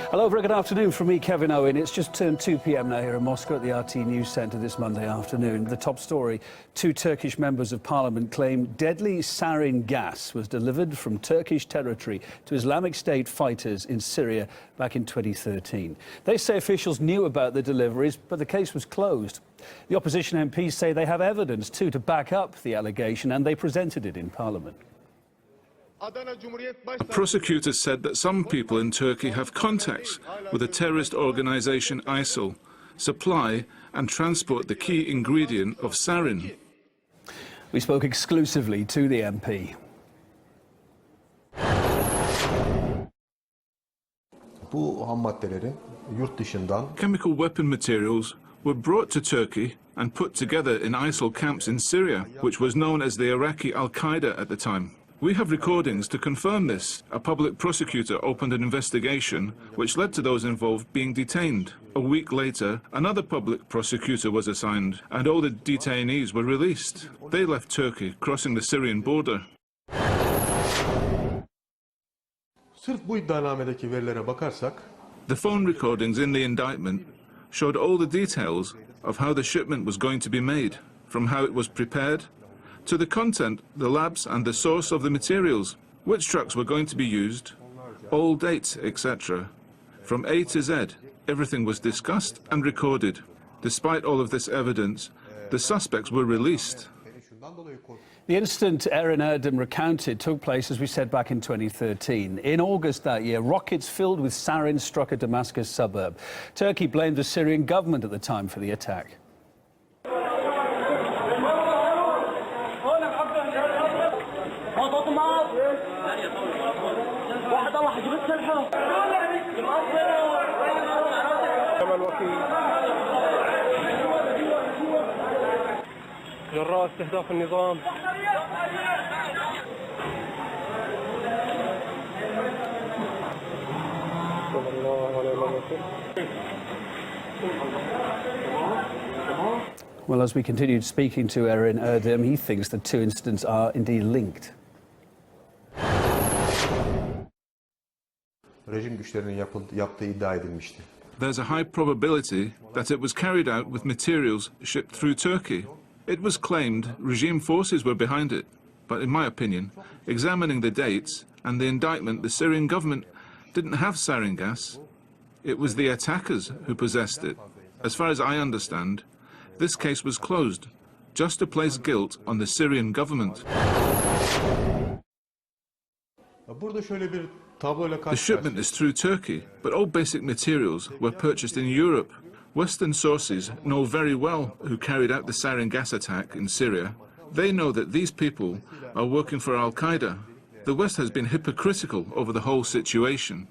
Hello, very good afternoon from me, Kevin Owen. It's just turned 2 p.m. now here in Moscow at the RT News Centre this Monday afternoon. The top story, 2 Turkish members of parliament claim deadly sarin gas was delivered from Turkish territory to Islamic State fighters in Syria back in 2013. They say officials knew about the deliveries, but the case was closed. The opposition MPs say they have evidence, too, to back up the allegation, and they presented it in parliament. A prosecutor said that some people in Turkey have contacts with the terrorist organization ISIL, supply and transport the key ingredient of sarin. We spoke exclusively to the MP. Chemical weapon materials were brought to Turkey and put together in ISIL camps in Syria, which was known as the Iraqi Al-Qaeda at the time. We have recordings to confirm this. A public prosecutor opened an investigation which led to those involved being detained. A week later, another public prosecutor was assigned and all the detainees were released. They left Turkey, crossing the Syrian border. The phone recordings in the indictment showed all the details of how the shipment was going to be made, from how it was prepared, to the content, the labs and the source of the materials, which trucks were going to be used, all dates, etc. From A to Z, everything was discussed and recorded. Despite all of this evidence, the suspects were released. The incident Eren Erdem recounted took place, as we said, back in 2013. In August that year, rockets filled with sarin struck a Damascus suburb. Turkey blamed the Syrian government at the time for the attack. جراء استهداف النظام. Well, as we continued speaking to Eren Erdem, he thinks the two incidents are indeed linked. There's a high probability that it was carried out with materials shipped through Turkey. It was claimed regime forces were behind it, but in my opinion, examining the dates and the indictment, the Syrian government didn't have sarin gas. It was the attackers who possessed it. As far as I understand, this case was closed, just to place guilt on the Syrian government. The shipment is through Turkey, but all basic materials were purchased in Europe. Western sources know very well who carried out the sarin gas attack in Syria. They know that these people are working for Al-Qaeda. The West has been hypocritical over the whole situation.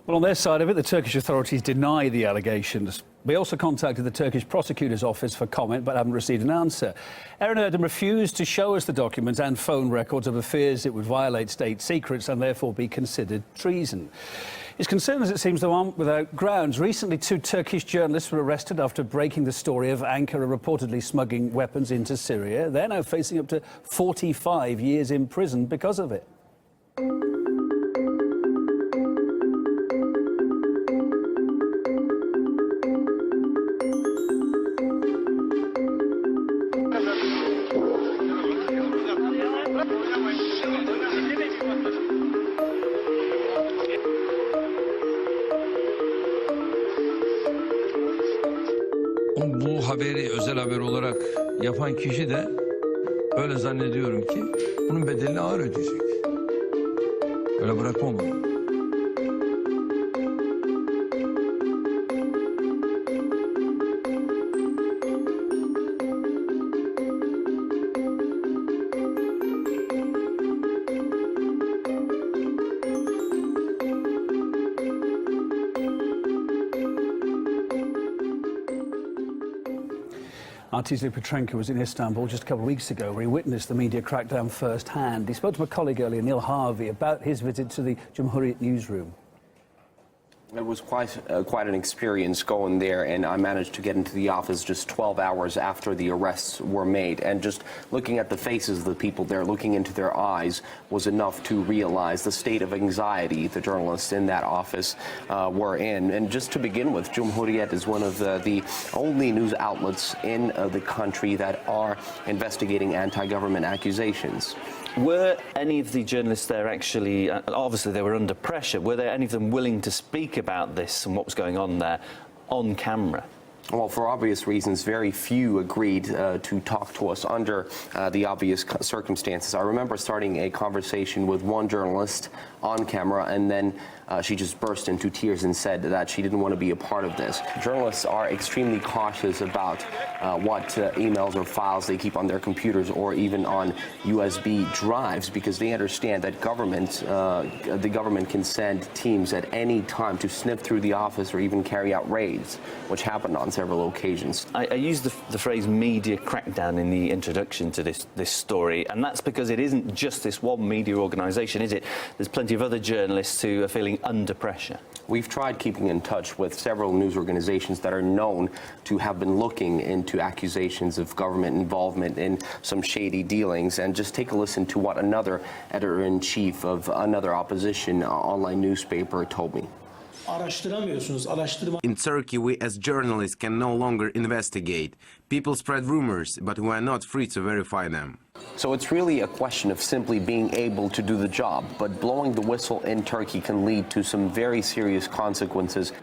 Well, on their side of it, the Turkish authorities deny the allegations. We also contacted the Turkish Prosecutor's office for comment, but haven't received an answer. Eren Erdem refused to show us the documents and phone records over fears it would violate state secrets and therefore be considered treason. His concerns, it seems, though, aren't without grounds. Recently, 2 Turkish journalists were arrested after breaking the story of Ankara reportedly smuggling weapons into Syria. They're now facing up to 45 years in prison because of it. Bu haberi özel haber olarak yapan kişi de öyle zannediyorum ki bunun bedelini ağır ödeyecek. Öyle bırakmam onu. RT's Luke Petrenko was in Istanbul just a couple of weeks ago, where he witnessed the media crackdown firsthand. He spoke to my colleague earlier, Neil Harvey, about his visit to the Cumhuriyet newsroom. It was quite an experience going there, and I managed to get into the office just 12 hours after the arrests were made. And just looking at the faces of the people there, looking into their eyes, was enough to realize the state of anxiety the journalists in that office were in. And just to begin with, Cumhuriyet is one of the only news outlets in the country that are investigating anti-government accusations. Were any of the journalists there actually, obviously they were under pressure, were there any of them willing to speak about this and what was going on there on camera? Well, for obvious reasons, very few agreed to talk to us under the obvious circumstances. I remember starting a conversation with one journalist on camera, and then she just burst into tears and said that she didn't want to be a part of this. Journalists are extremely cautious about what emails or files they keep on their computers or even on USB drives, because they understand that the government can send teams at any time to sniff through the office or even carry out raids, which happened on several occasions. I used the phrase media crackdown in the introduction to this story, and that's because it isn't just this one media organisation, is it? There's plenty of other journalists who are feeling under pressure. We've tried keeping in touch with several news organizations that are known to have been looking into accusations of government involvement in some shady dealings, and just take a listen to what another editor-in-chief of another opposition online newspaper told me. In Turkey, we as journalists can no longer investigate. People spread rumors, but we are not free to verify them. So it's really a question of simply being able to do the job, but blowing the whistle in Turkey can lead to some very serious consequences.